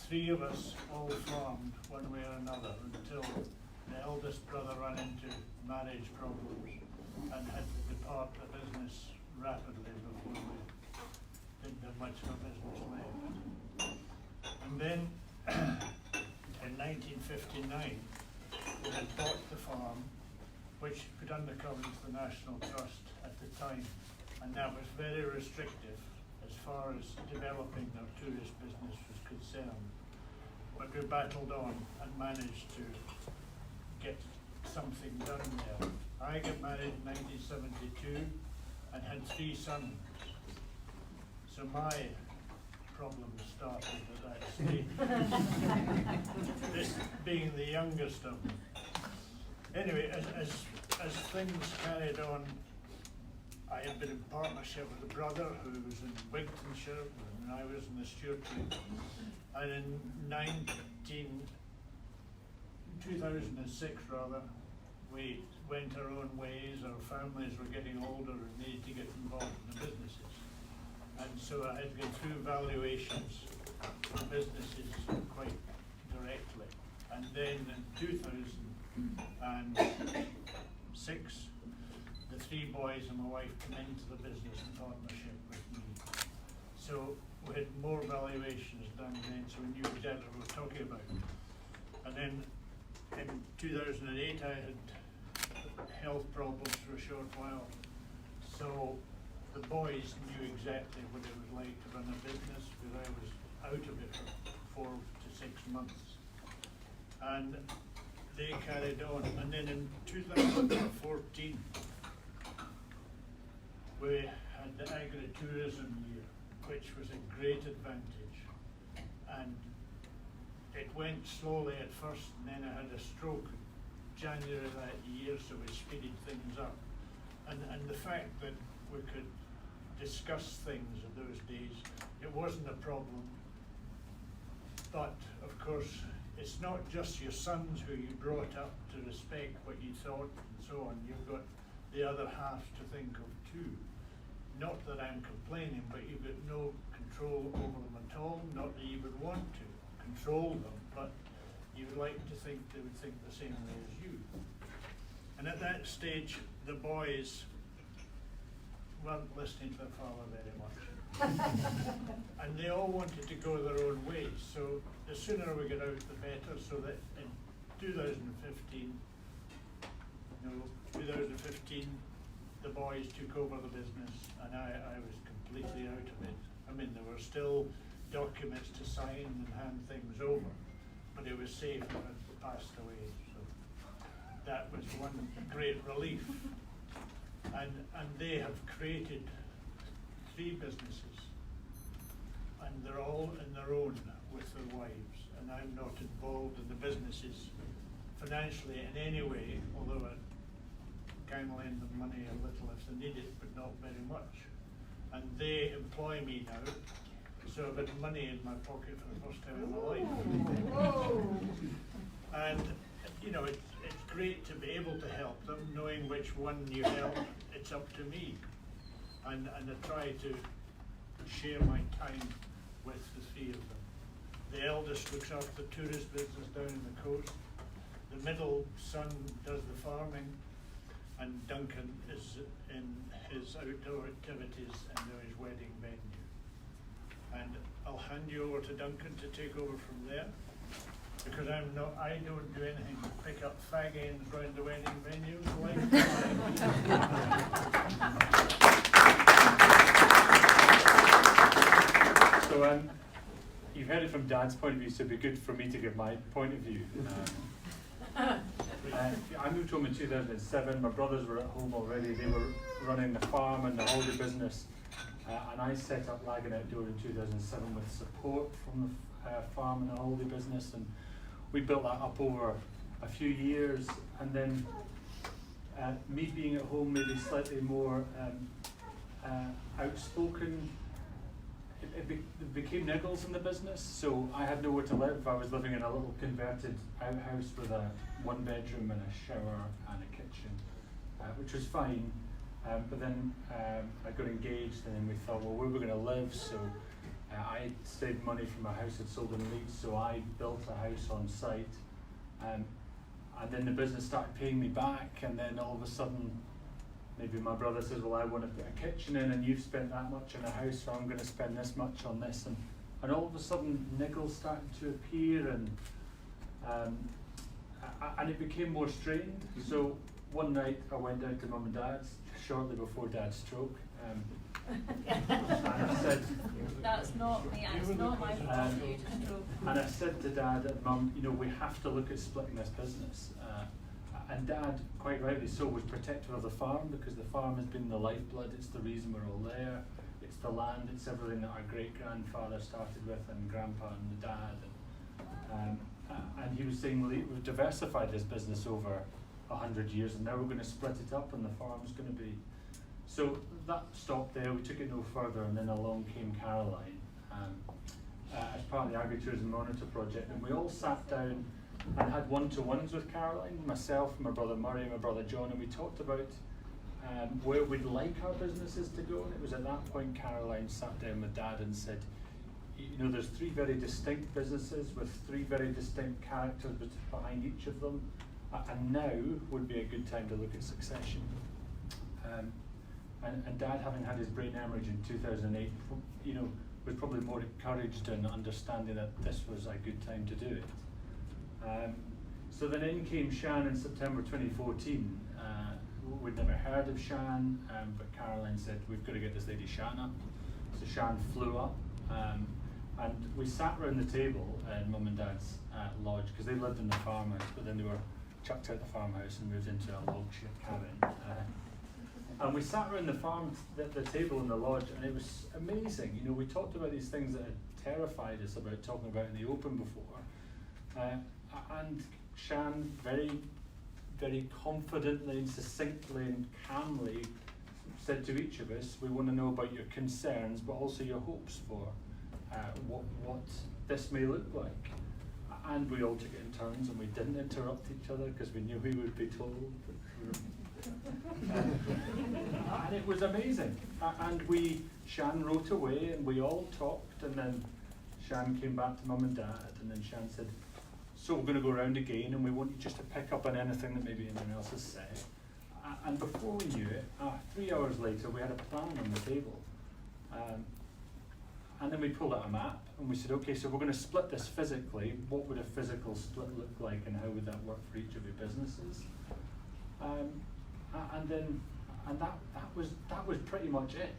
three of us all farmed one way or another until the eldest brother ran into marriage problems and had to depart the business rapidly before we didn't have much of a business left. And then in 1959 we had bought the farm, which put undercover into the National Trust at the time, and that was very restrictive as far as developing our tourist business was concerned. But we battled on and managed to get something done there. I got married in 1972 and had 3 sons. So my problem started at that stage. This being the youngest of them. Anyway, as things carried on, I had been in partnership with a brother who was in Wigtonshire and I was in the Stewartry. And in 2006 we went our own ways. Our families were getting older and needed to get involved in the businesses. And so I had gone through valuations for businesses quite directly. And then in 2006, the 3 boys and my wife came into the business in partnership with me. So we had more valuations done then, so we knew exactly what we were talking about. And then in 2008 I had health problems for a short while. So the boys knew exactly what it was like to run a business because I was out of it for 4 to 6 months. And they carried on. And then in 2014, we had the Agritourism year, which was a great advantage. And it went slowly at first, and then I had a stroke January that year, so we speeded things up. And the fact that we could discuss things in those days, it wasn't a problem. But of course, it's not just your sons who you brought up to respect what you thought and so on. You've got the other half to think of too. Not that I'm complaining, but you've got no control over them at all. Not that you would want to control them, but you would like to think they would think the same way as you. And at that stage, the boys weren't listening to their father very much. And they all wanted to go their own ways. So the sooner we get out, the better. So that in 2015, the boys took over the business, and I was completely out of it. I mean, there were still documents to sign and hand things over, but it was safe and had passed away. So that was one great relief. And they have created 3 businesses, and they're all in their own with their wives, and I'm not involved in the businesses financially in any way, although I can lend them money a little if they need it, but not very much. And they employ me now, so I've had money in my pocket for the first time in my life. And you know, it's great to be able to help them, knowing which one you help, it's up to me. And I try to share my time with the 3 of them. The eldest looks after the tourist business down in the coast. The middle son does the farming, and Duncan is in his outdoor activities and his wedding venue. And I'll hand you over to Duncan to take over from there, because I don't do anything but pick up fag ends around the wedding venue. So you've heard it from Dad's point of view, so it'd be good for me to give my point of view. I moved home in 2007. My brothers were at home already. They were running the farm and the holiday business, and I set up Lagan Outdoor in 2007 with support from the farm and the holiday business, and we built that up over a few years. And then me being at home, maybe slightly more outspoken, it became niggles in the business. So I had nowhere to live. I was living in a little converted outhouse with a 1-bedroom and a shower and a kitchen, which was fine. But then I got engaged, and then we thought, well, where are we going to live? So I saved money from a house I'd sold in Leeds, so I built a house on site. And then the business started paying me back, and then all of a sudden, maybe my brother says, well, I want to put a kitchen in, and you've spent that much on a house, so I'm going to spend this much on this. And all of a sudden, niggles started to appear, and it became more strained. So one night, I went down to Mum and Dad's, shortly before Dad's stroke. And I said, that's not me, it's not my fault for you to stroke. and I said to Dad and Mum, you know, we have to look at splitting this business. And Dad, quite rightly so, was protective of the farm, because the farm has been the lifeblood. It's the reason we're all there. It's the land. It's everything that our great-grandfather started with, and Grandpa and the Dad. And he was saying, well, we've diversified this business over 100 years, and now we're going to split it up, and the farm's going to be. So that stopped there. We took it no further, and then along came Caroline as part of the Agritourism Monitor project, and we all sat down and had one-to-ones with Caroline, myself, my brother Murray, my brother John, and we talked about where we'd like our businesses to go. And it was at that point Caroline sat down with Dad and said, you know, there's three very distinct businesses with three very distinct characters behind each of them, and now would be a good time to look at succession. And Dad, having had his brain hemorrhage in 2008, you know, was probably more encouraged in understanding that this was a good time to do it. So then in came Shan in September 2014. We'd never heard of Shan, but Caroline said, we've got to get this lady Shan up. So Shan flew up, and we sat around the table in Mum and Dad's lodge, because they lived in the farmhouse, but then they were chucked out the farmhouse and moved into a log-shaped cabin. And we sat around the table in the lodge, and it was amazing. You know, we talked about these things that had terrified us about talking about in the open before. And Shan very, very confidently and succinctly and calmly said to each of us, we want to know about your concerns, but also your hopes for what this may look like. And we all took it in turns, and we didn't interrupt each other because we knew we would be told. And it was amazing. And Shan wrote away, and we all talked, and then Shan came back to Mum and Dad, and then Shan said, so we're going to go around again, and we want you just to pick up on anything that maybe anyone else has said. And before we knew it, 3 hours later, we had a plan on the table. And then we pulled out a map, and we said, okay, so we're going to split this physically. What would a physical split look like, and how would that work for each of your businesses? And that was pretty much it.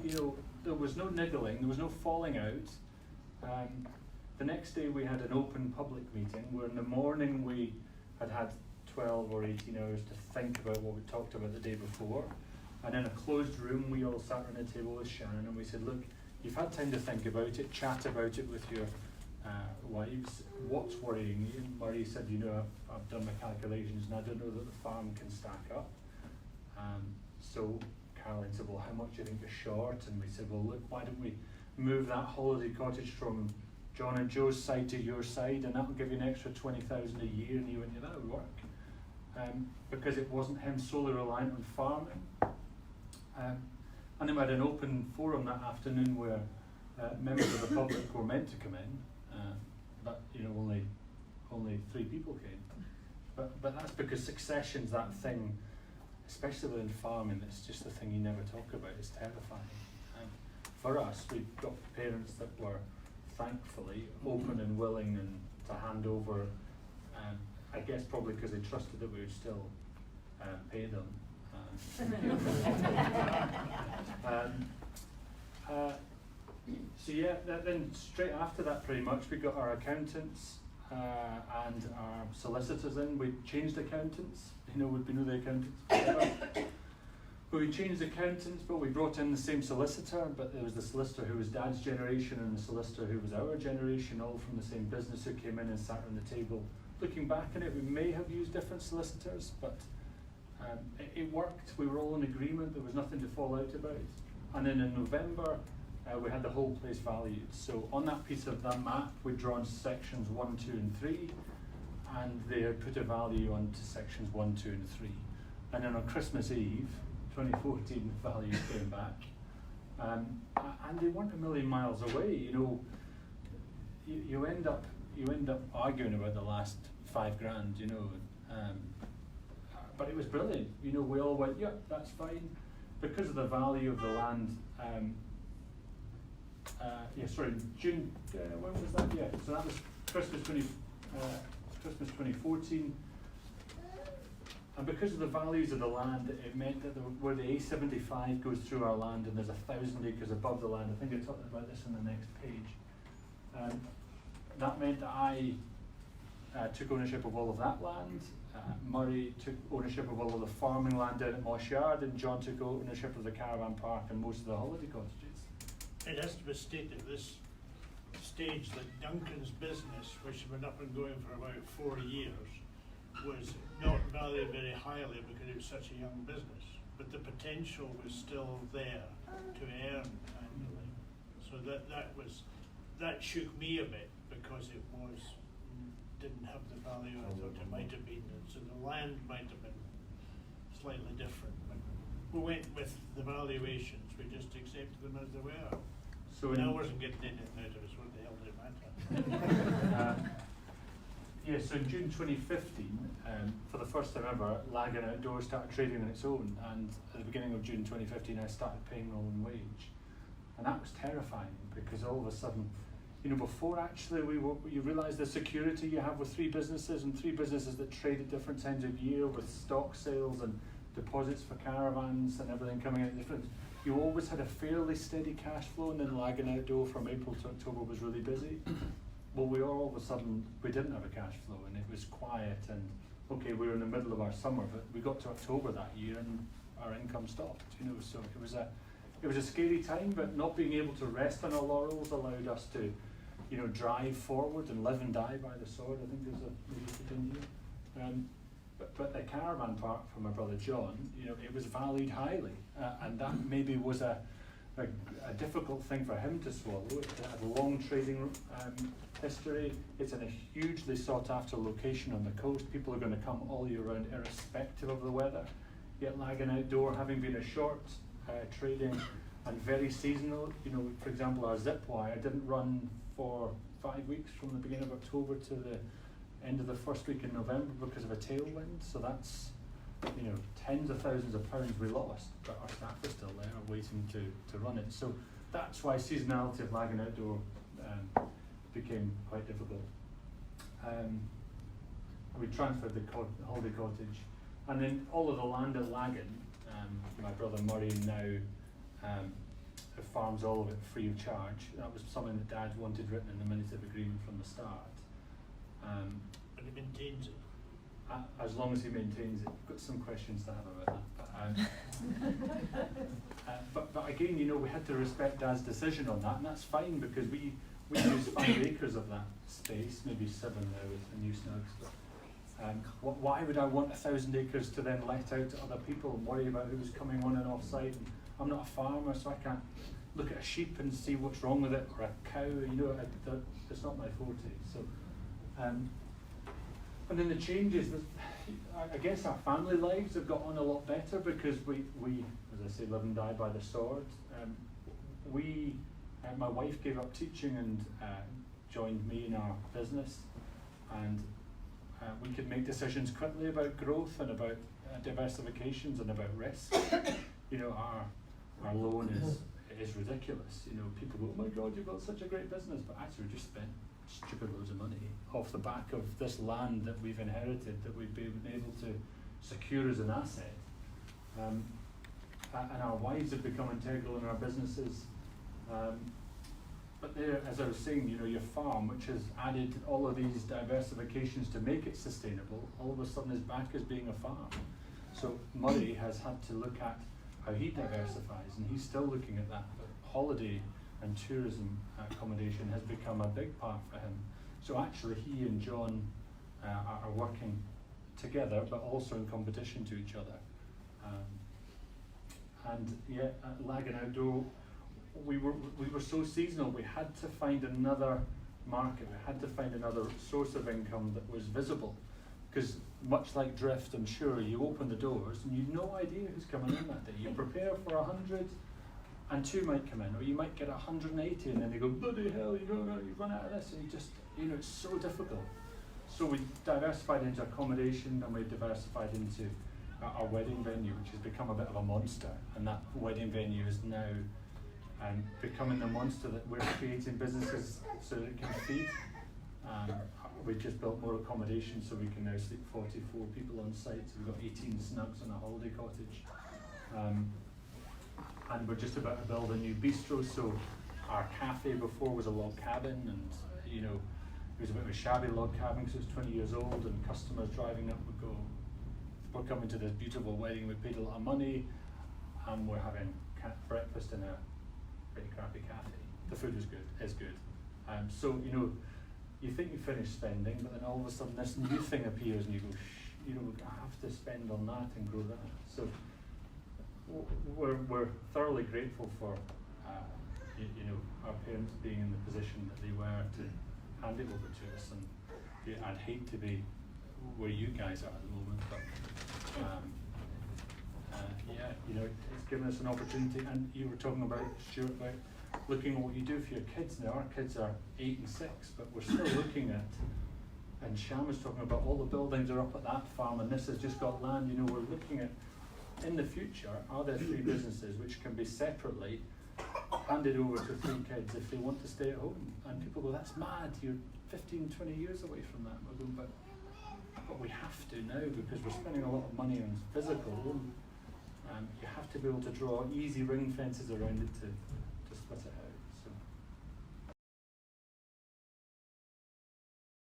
You know, there was no niggling, there was no falling out. The next day we had an open public meeting, where in the morning we had 12 or 18 hours to think about what we talked about the day before. And in a closed room, we all sat around a table with Shannon, and we said, look, you've had time to think about it, chat about it with your wives. What's worrying you? And Murray said, you know, I've done my calculations, and I don't know that the farm can stack up. So Caroline said, well, how much do you think is short? And we said, well, look, why don't we move that holiday cottage from John and Joe's side to your side, and that'll give you an extra 20,000 a year. And he went, yeah, that would work. Because it wasn't him solely reliant on farming. And then we had an open forum that afternoon where members of the public were meant to come in, but you know, only 3 people came. But that's because succession's that thing, especially within farming, it's just the thing you never talk about. It's terrifying. For us, we got parents that were thankfully open and willing and to hand over. I guess probably because they trusted that we would still pay them. So yeah, then straight after that, pretty much, we got our accountants and our solicitors in. We changed accountants. You know, we knew the accountants. But we changed accountants, but we brought in the same solicitor. But there was the solicitor who was Dad's generation and the solicitor who was our generation, all from the same business, who came in and sat around the table. Looking back on it, we may have used different solicitors, but it worked. We were all in agreement. There was nothing to fall out about. And then in November, we had the whole place valued. So on that piece of that map, we'd drawn sections 1, 2, and 3, and they had put a value onto sections 1, 2, and 3. And then on Christmas Eve, 2014, values came back, And they weren't a million miles away. You know, you end up arguing about the last $5,000. You know, but it was brilliant. You know, we all went, yeah, that's fine, because of the value of the land. June. When was that? Yeah, so that was Christmas 2014. And because of the values of the land, it meant that where the A75 goes through our land and there's 1,000 acres above the land, I think I talked about this on the next page, that meant that I took ownership of all of that land. Murray took ownership of all of the farming land down at Moss Yard, and John took ownership of the caravan park and most of the holiday cottages. It has to be stated at this stage that Duncan's business, which had been up and going for about 4 years, was not valued very highly because it was such a young business, but the potential was still there to earn annually. So that shook me a bit, because it didn't have the value I thought it might have been, and so the land might have been slightly different. But we went with the valuations, we just accepted them as they were. So I wasn't getting anything out of it, so what the hell did it matter? So in June 2015, for the first time ever, Lagan Outdoors started trading on its own, and at the beginning of June 2015 I started paying my own wage. And that was terrifying, because all of a sudden, you know, before actually you realise the security you have with 3 businesses, and 3 businesses that trade at different times of year with stock sales and deposits for caravans and everything coming out different. You always had a fairly steady cash flow, and then Lagan Outdoor from April to October was really busy. Well, all of a sudden, we didn't have a cash flow, and it was quiet, and okay, we were in the middle of our summer, but we got to October that year and our income stopped, you know, so it was a scary time, but not being able to rest on our laurels allowed us to, you know, drive forward and live and die by the sword. I think there's maybe put in here. But the caravan park for my brother John, you know, it was valued highly, and that maybe was a difficult thing for him to swallow. It had a long trading history. It's in a hugely sought after location on the coast. People are going to come all year round irrespective of the weather. Yet Lagan Outdoor, having been a short trading and very seasonal, you know, for example, our zip wire didn't run for 5 weeks from the beginning of October to the end of the first week in November because of a tailwind. So that's, you know, tens of thousands of pounds we lost, but our staff are still there waiting to run it. So that's why seasonality of Lagan Outdoor became quite difficult. We transferred the holiday cottage, and then all of the land at Lagan, my brother Murray now farms all of it free of charge. That was something that Dad wanted written in the minutes of agreement from the start. But he maintains it. As long as he maintains it. Got some questions to have about that. But again, you know, we had to respect Dad's decision on that, and that's fine, because we use 5 acres of that space, maybe 7 now with the new snugs. But why would I want 1,000 acres to then let out to other people and worry about who's coming on and off site? And I'm not a farmer, so I can't look at a sheep and see what's wrong with it, or a cow. You know, it's not my forte. So. And then the changes, I guess our family lives have got on a lot better, because we as I say, live and die by the sword. My wife gave up teaching and joined me in our business, and we could make decisions quickly about growth and about diversifications and about risk. You know, our loan is ridiculous. You know, people go, oh my God, you've got such a great business, but actually we just spent stupid loads of money off the back of this land that we've inherited, that we've been able to secure as an asset. And our wives have become integral in our businesses. But there, as I was saying, you know, your farm, which has added all of these diversifications to make it sustainable, all of a sudden is back as being a farm. So Murray has had to look at how he diversifies, and he's still looking at that. But holiday and tourism accommodation has become a big part for him. So actually he and John are working together, but also in competition to each other. And yet at Lagan Outdoor, we were so seasonal, we had to find another market, we had to find another source of income that was visible. Because much like drift, I'm sure, you open the doors and you've no idea who's coming in that day. You prepare for 100, and 2 might come in, or you might get 180 and then they go, bloody hell, you've run out of this, and you just, it's so difficult. So we diversified into accommodation, and we diversified into our wedding venue, which has become a bit of a monster, and that wedding venue is now becoming the monster that we're creating businesses so that it can feed. We've just built more accommodation so we can now sleep 44 people on site, so we've got 18 snugs on a holiday cottage. And we're just about to build a new bistro, so our cafe before was a log cabin, and it was a bit of a shabby log cabin because it was 20 years old, and customers driving up would go, we're coming to this beautiful wedding, we paid a lot of money, and we're having breakfast in a pretty crappy cafe. The food is good. So you think you finish spending, but then all of a sudden this new thing appears, and you go, I have to spend on that and grow that. So we're thoroughly grateful for our parents being in the position that they were to hand it over to us, and I'd hate to be where you guys are at the moment, but it's given us an opportunity. And you were talking about, Stuart, about looking at what you do for your kids. Now our kids are 8 and 6, but we're still looking at, and Sham was talking about all the buildings are up at that farm, and this has just got land. We're looking at, in the future, are there 3 businesses which can be separately handed over to 3 kids if they want to stay at home? And people go, that's mad, you're 15, 20 years away from that. We're going, but we have to now, because we're spending a lot of money on physical, and you have to be able to draw easy ring fences around it to split it out.